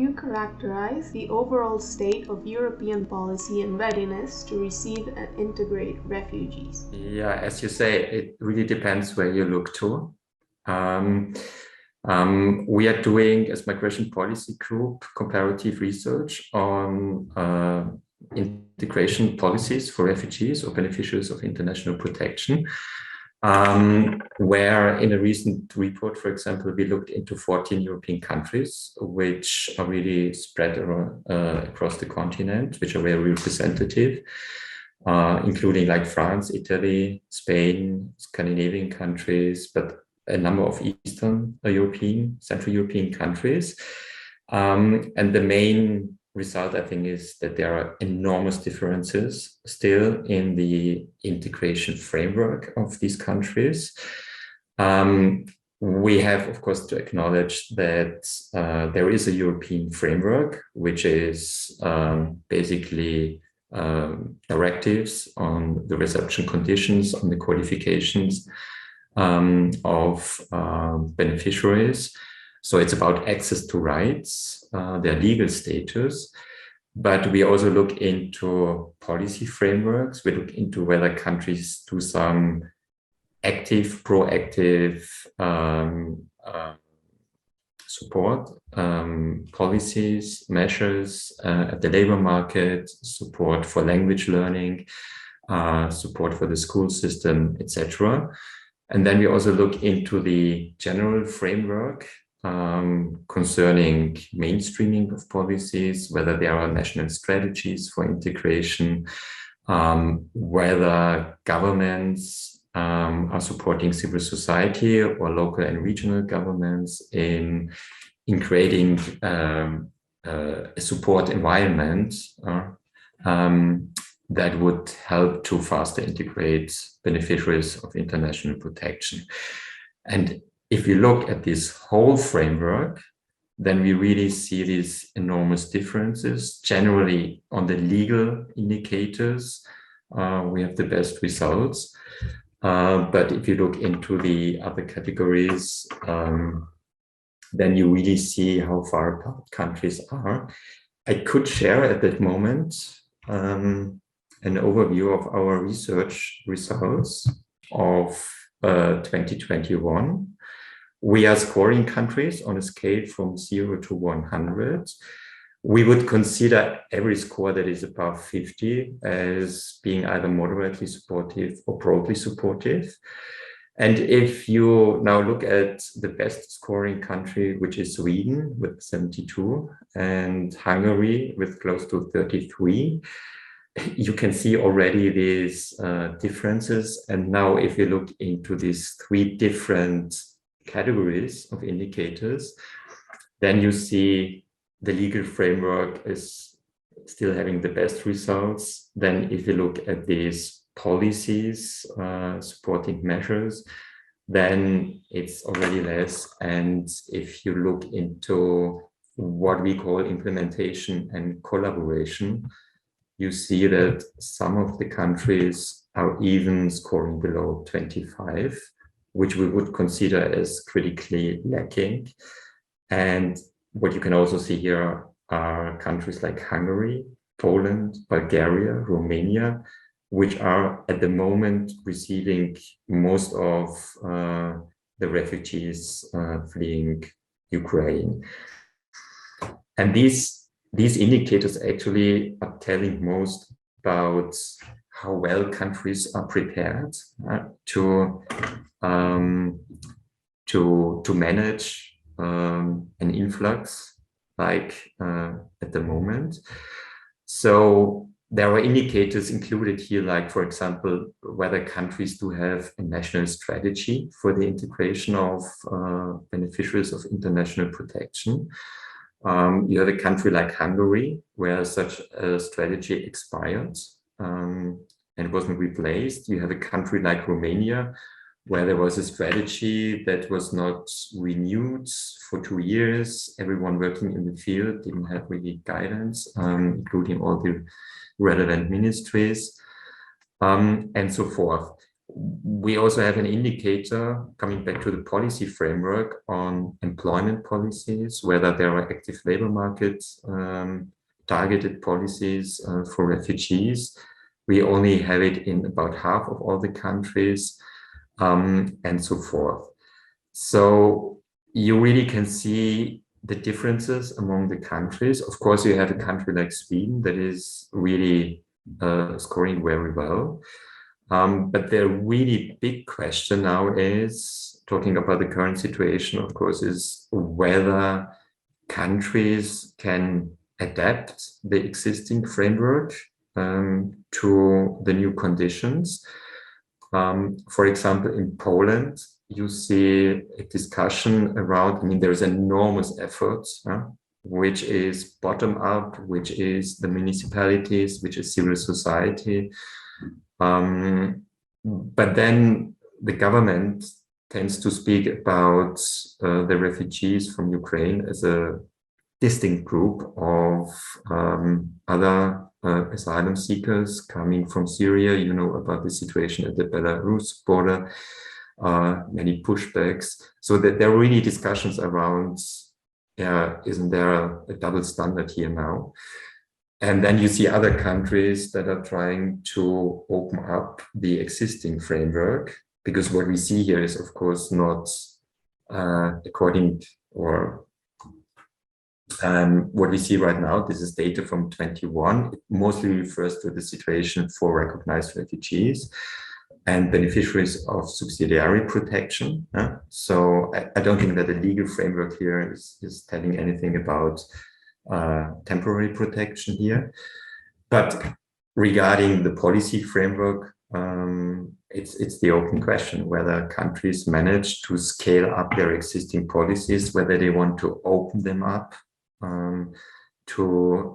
you characterize the overall state of European policy and readiness to receive and integrate refugees? Yeah, as you say, it really depends where you look to. We are doing, as Migration Policy Group, comparative research on integration policies for refugees or beneficiaries of international protection, where in a recent report, for example, we looked into 14 European countries, which are really spread around, across the continent, which are very representative, including like France, Italy, Spain, Scandinavian countries, but a number of Eastern European, Central European countries. And the main result, I think, is that there are enormous differences still in the integration framework of these countries. We have, of course, to acknowledge that there is a European framework, which is basically directives on the reception conditions, on the qualifications of beneficiaries. So it's about access to rights, their legal status, but we also look into policy frameworks. We look into whether countries do some active, proactive support, policies, measures at the labor market, support for language learning, support for the school system, etc. And then we also look into the general framework concerning mainstreaming of policies, whether there are national strategies for integration, whether governments are supporting civil society or local and regional governments in creating a support environment that would help to faster integrate beneficiaries of international protection. And if you look at this whole framework, then we really see these enormous differences. Generally, on the legal indicators, we have the best results. But if you look into the other categories, then you really see how far apart countries are. I could share at that moment an overview of our research results of 2021. We are scoring countries on a scale from 0 to 100. We would consider every score that is above 50 as being either moderately supportive or broadly supportive. And if you now look at the best scoring country, which is Sweden with 72 and Hungary with close to 33, you can see already these differences. And now if you look into these three different categories of indicators, then you see the legal framework is still having the best results. Then if you look at these policies, supporting measures, then it's already less. And if you look into what we call implementation and collaboration, you see that some of the countries are even scoring below 25, which we would consider as critically lacking. And what you can also see here are countries like Hungary, Poland, Bulgaria, Romania, which are at the moment receiving most of the refugees fleeing Ukraine. And these indicators actually are telling most about how well countries are prepared to manage an influx like at the moment. So there are indicators included here, like, for example, whether countries do have a national strategy for the integration of beneficiaries of international protection. You have a country like Hungary, where such a strategy expired and wasn't replaced. You have a country like Romania, where there was a strategy that was not renewed for 2 years. Everyone working in the field didn't have really guidance, including all the relevant ministries, and so forth. we also have an indicator coming back to the policy framework on employment policies, whether there are active labor markets, targeted policies for refugees. We only have it in about half of all the countries, and so forth. So you really can see the differences among the countries. Of course, you have a country like Sweden that is really scoring very well. But the really big question now is, talking about the current situation, of course, is whether countries can adapt the existing framework to the new conditions. For example, in Poland, you see a discussion around, I mean, there's enormous efforts, which is bottom up, which is the municipalities, which is civil society. But then the government tends to speak about the refugees from Ukraine as a distinct group of other asylum seekers coming from Syria. You know about the situation at the Belarus border, many pushbacks. So that there are really discussions around, isn't there a double standard here now? And then you see other countries that are trying to open up the existing framework, because what we see here is, of course, not according or what we see right now. This is data from 21. It mostly refers to the situation for recognized refugees and beneficiaries of subsidiary protection. So I don't think that the legal framework here is telling anything about temporary protection here. But regarding the policy framework, it's the open question whether countries manage to scale up their existing policies, whether they want to open them up to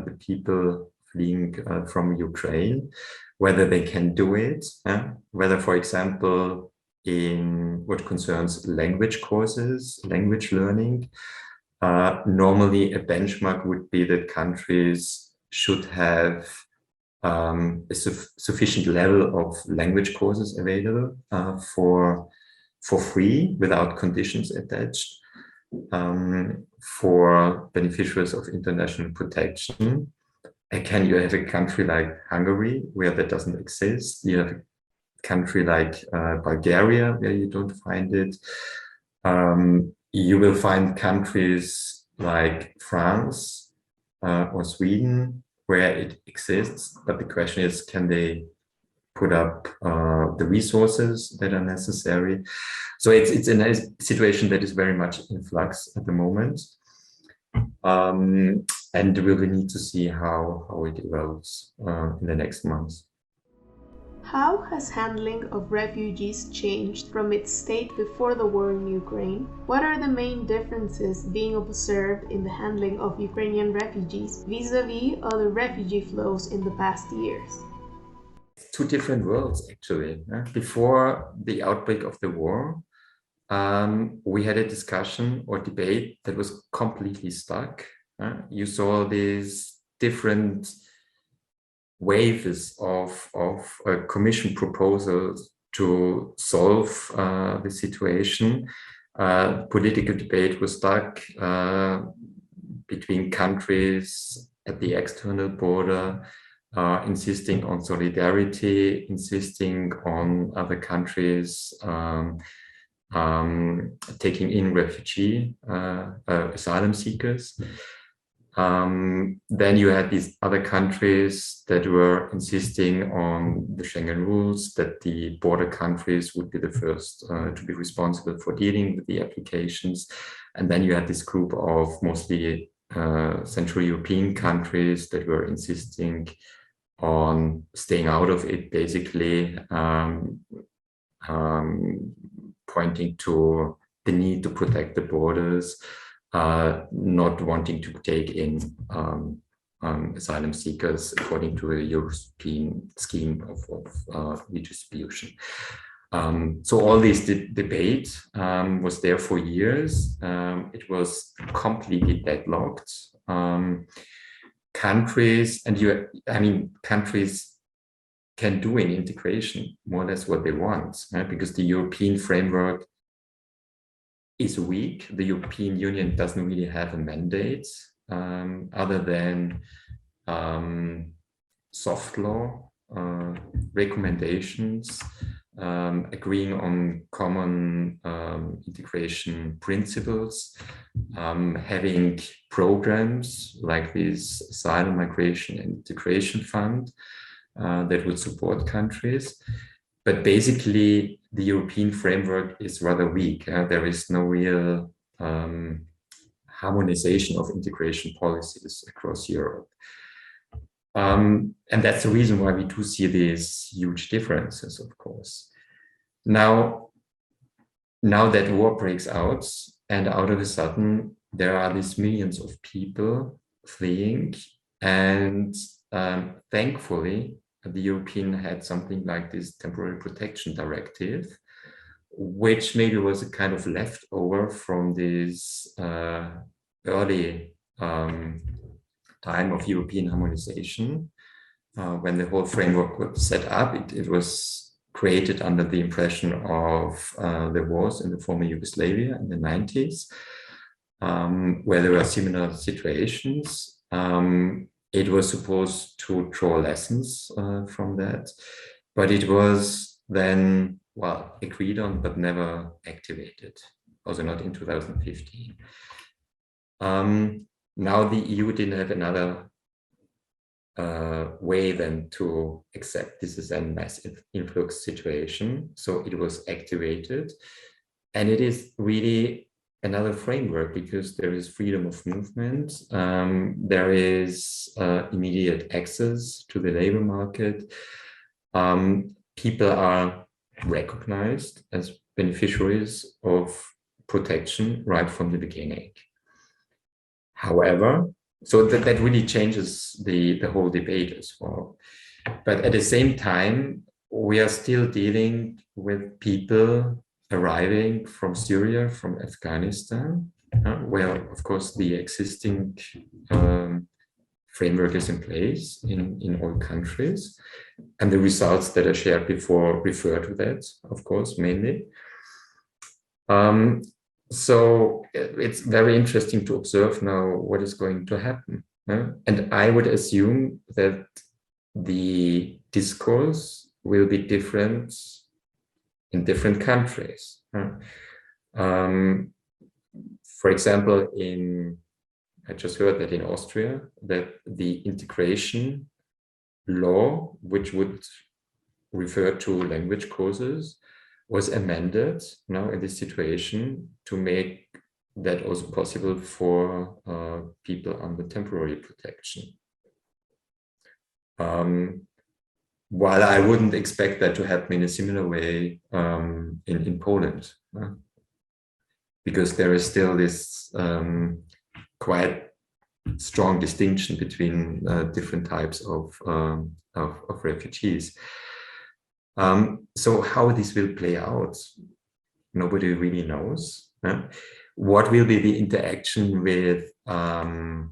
the people fleeing from Ukraine, whether they can do it, whether, for example, in what concerns language courses, language learning, normally a benchmark would be that countries should have a sufficient level of language courses available for free without conditions attached for beneficiaries of international protection. Again, you have a country like Hungary where that doesn't exist. You have a country like Bulgaria where you don't find it. You will find countries like France or Sweden where it exists, but the question is, can they put up the resources that are necessary? So it's a situation that is very much in flux at the moment. And we will need to see how it evolves in the next months. How has handling of refugees changed from its state before the war in Ukraine? What are the main differences being observed in the handling of Ukrainian refugees vis-a-vis other refugee flows in the past years? Two different worlds, actually. Before the outbreak of the war, we had a discussion or debate that was completely stuck. You saw these different waves of commission proposals to solve the situation. Political debate was stuck between countries at the external border, insisting on solidarity, insisting on other countries taking in refugee asylum seekers. Then you had these other countries that were insisting on the Schengen rules, that the border countries would be the first to be responsible for dealing with the applications. And then you had this group of mostly Central European countries that were insisting on staying out of it, basically pointing to the need to protect the borders, not wanting to take in asylum seekers according to a European scheme of redistribution. So all this debate was there for years. It was completely deadlocked. Countries, countries can do in integration more or less what they want, because the European framework is weak. The European Union doesn't really have a mandate other than soft law, recommendations, agreeing on common integration principles, having programs like this Asylum, Migration and Integration Fund that would support countries. But basically, the European framework is rather weak. There is no real harmonization of integration policies across Europe. And that's the reason why we do see these huge differences, of course. Now that war breaks out, and out of a sudden, there are these millions of people fleeing, and thankfully, the European had something like this temporary protection directive, which maybe was a kind of leftover from this early time of European harmonization. When the whole framework was set up, it was created under the impression of the wars in the former Yugoslavia in the 90s, where there were similar situations. It was supposed to draw lessons from that, but it was then, well, agreed on, but never activated, also not in 2015. Now the EU didn't have another way than to accept this is a massive influx situation, so it was activated. And it is really another framework because there is freedom of movement, there is immediate access to the labor market, people are recognized as beneficiaries of protection right from the beginning. However, so that really changes the whole debate as well. But at the same time, we are still dealing with people arriving from Syria, from Afghanistan, where, of course, the existing framework is in place in all countries. And the results that I shared before refer to that, of course, mainly. So it's very interesting to observe now what is going to happen. And I would assume that the discourse will be different in different countries. For example, I just heard that in Austria, that the integration law, which would refer to language courses, was amended now in this situation to make that also possible for people under temporary protection. While I wouldn't expect that to happen in a similar way in Poland, because there is still this quite strong distinction between different types of refugees. So how this will play out, nobody really knows. What will be the interaction with the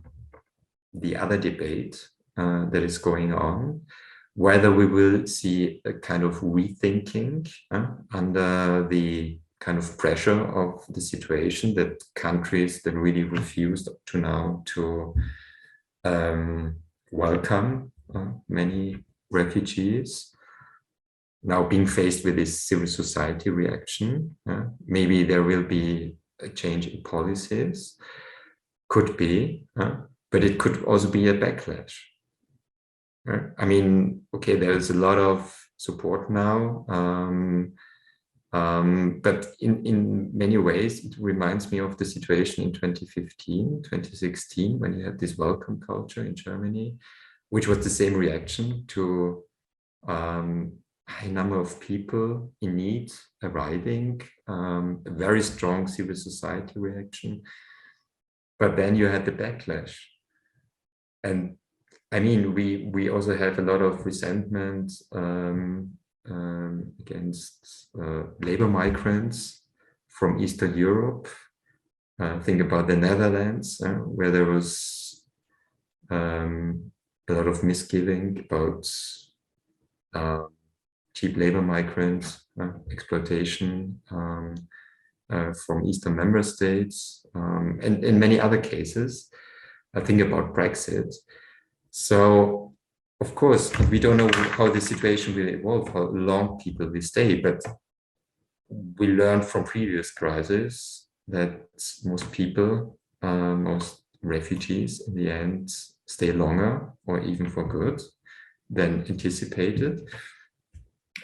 other debate that is going on? Whether we will see a kind of rethinking under the kind of pressure of the situation that countries that really refused up to now to welcome many refugees, now being faced with this civil society reaction. Maybe there will be a change in policies, could be, but it could also be a backlash. I mean, okay, there's a lot of support now, but in many ways, it reminds me of the situation in 2015, 2016, when you had this welcome culture in Germany, which was the same reaction to high number of people in need arriving, a very strong civil society reaction. But then you had the backlash. And I mean, we also have a lot of resentment against labor migrants from Eastern Europe. Think about the Netherlands, where there was a lot of misgiving about cheap labor migrants, exploitation from Eastern member states, and in many other cases. I think about Brexit. So, of course, we don't know how the situation will evolve, how long people will stay, but we learned from previous crises that most people, most refugees in the end stay longer or even for good than anticipated.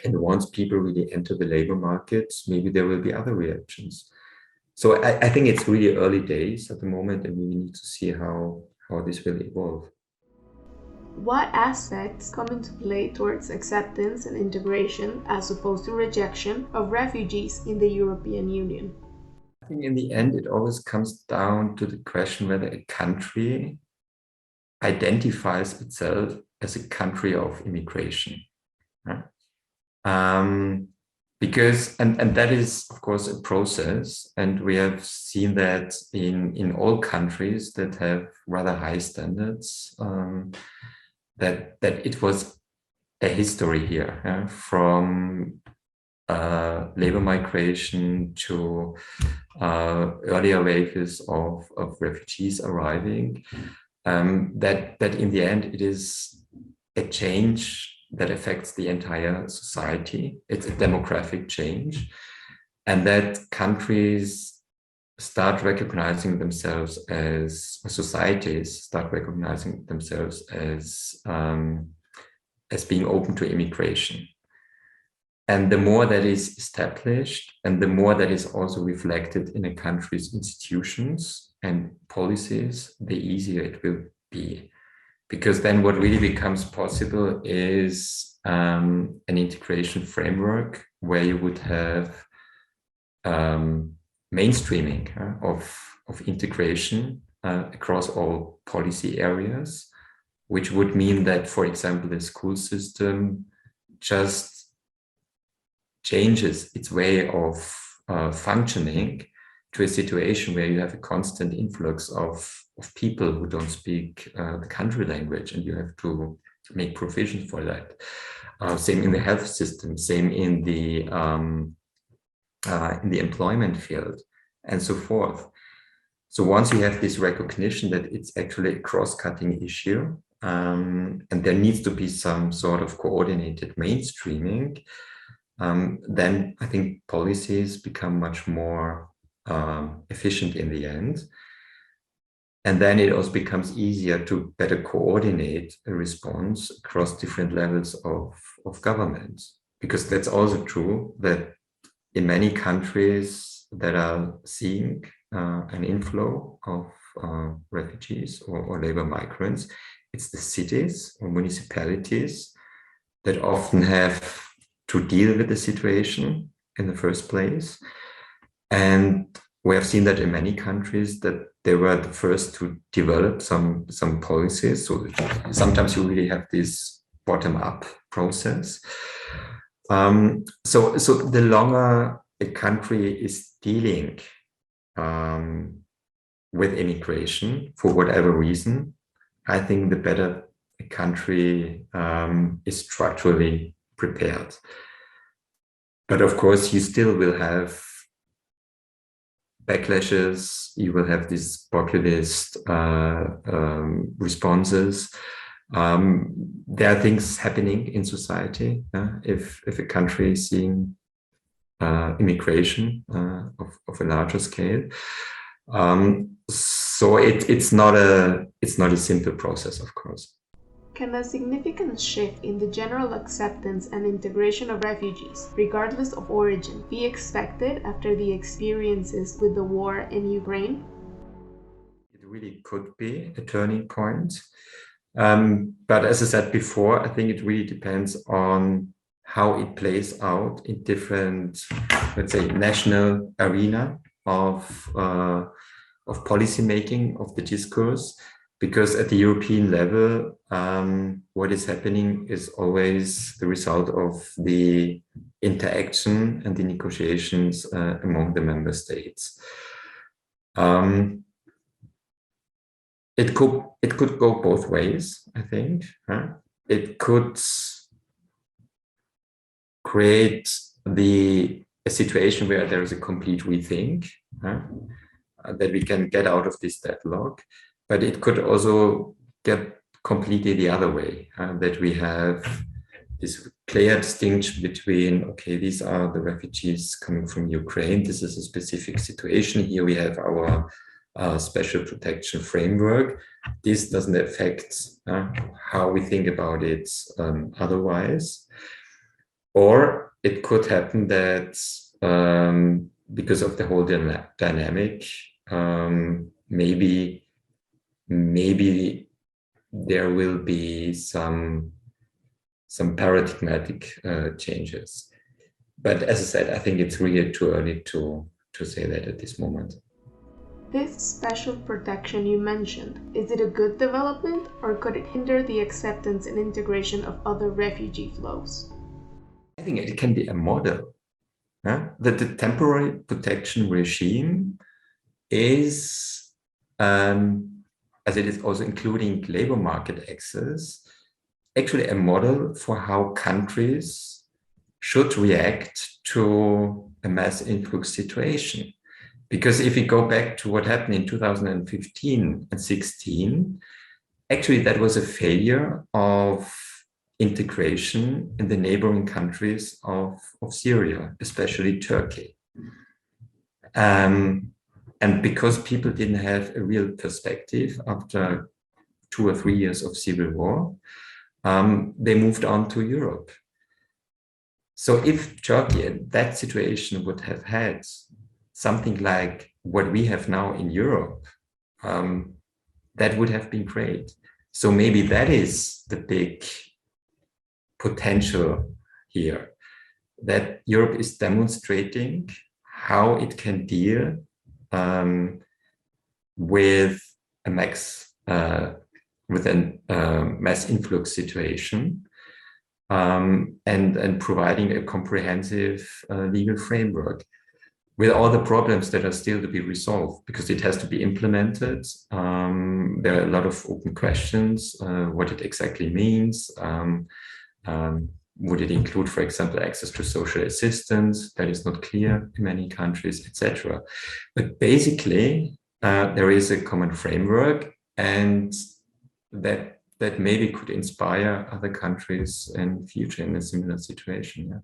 And once people really enter the labor market, maybe there will be other reactions. So I think it's really early days at the moment, and we need to see how this will evolve. What aspects come into play towards acceptance and integration, as opposed to rejection, of refugees in the European Union? I think in the end, it always comes down to the question whether a country identifies itself as a country of immigration. Right? Because that is, of course, a process, and we have seen that in all countries that have rather high standards, that it was a history here, from labor migration to earlier waves of refugees arriving, that in the end it is a change that affects the entire society. It's a demographic change, and that countries start recognizing themselves as societies, start recognizing themselves as being open to immigration. And the more that is established, and the more that is also reflected in a country's institutions and policies, the easier it will be. Because then what really becomes possible is an integration framework where you would have mainstreaming of integration across all policy areas, which would mean that, for example, the school system just changes its way of functioning to a situation where you have a constant influx of people who don't speak the country language, and you have to make provision for that. Same in the health system, same in the employment field, and so forth. So once you have this recognition that it's actually a cross-cutting issue, and there needs to be some sort of coordinated mainstreaming, then I think policies become much more efficient in the end. And then it also becomes easier to better coordinate a response across different levels of government. Because that's also true that in many countries that are seeing an inflow of refugees or labor migrants, it's the cities or municipalities that often have to deal with the situation in the first place. And we have seen that in many countries that they were the first to develop some policies. So sometimes you really have this bottom-up process. So the longer a country is dealing with immigration for whatever reason, I think the better a country is structurally prepared. But of course, you still will have backlashes, you will have these populist responses. There are things happening in society if a country is seeing immigration of a larger scale. So it's not a simple process, of course. Can a significant shift in the general acceptance and integration of refugees, regardless of origin, be expected after the experiences with the war in Ukraine? It really could be a turning point. But as I said before, I think it really depends on how it plays out in different, let's say, national arena of policy making, of the discourse. Because at the European level, what is happening is always the result of the interaction and the negotiations among the member states. It could go both ways, I think. It could create a situation where there is a complete rethink, that we can get out of this deadlock, but it could also get completely the other way, that we have this clear distinction between, okay, these are the refugees coming from Ukraine, this is a specific situation, here we have our special protection framework. This doesn't affect how we think about it otherwise. Or it could happen that because of the whole dynamic, maybe there will be some paradigmatic changes. But as I said, I think it's really too early to say that at this moment. This special protection you mentioned, is it a good development, or could it hinder the acceptance and integration of other refugee flows? I think it can be a model. That the temporary protection regime is, as it is also including labor market access, actually a model for how countries should react to a mass influx situation. Because if we go back to what happened in 2015 and 16, actually that was a failure of integration in the neighboring countries of Syria, especially Turkey. And because people didn't have a real perspective after 2 or 3 years of civil war, they moved on to Europe. So if Turkey in that situation would have had something like what we have now in Europe, that would have been great. So maybe that is the big potential here, that Europe is demonstrating how it can deal with a mass influx situation, and providing a comprehensive legal framework with all the problems that are still to be resolved, because it has to be implemented. There are a lot of open questions, what it exactly means. Would it include, for example, access to social assistance? That is not clear in many countries, etc. But basically, there is a common framework, and that maybe could inspire other countries in future in a similar situation. Yeah.